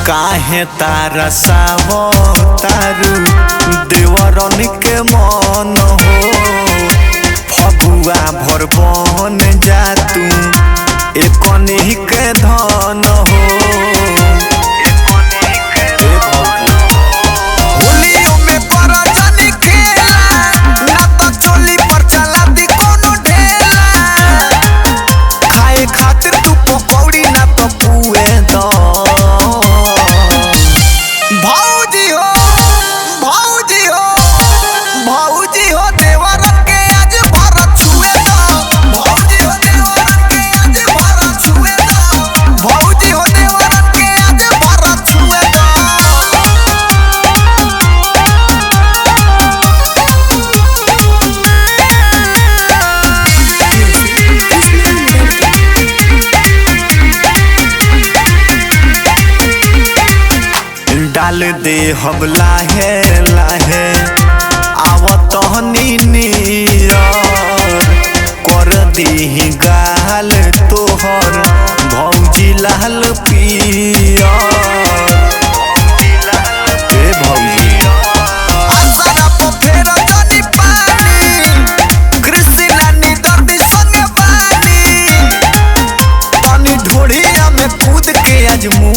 काहे तारा सावो तारू देवरन के मन हो फगुआ भर बन जा तू एकनी के धन हो। होलियों में कर जानी खेला ना तो चोली पर चला दी कोनो ढेला खाए खातिर तू पकौड़ी ना तो पुए दो। डाल दे हम लाहे लाहे आवत नियर कर दी गाल तोहर भौजी लाल पियर। भौजी आसरा पर फेर जानी पानी कृष्णा नी दर्दी संग बानी पानी ढोड़िया में कूद के अजमू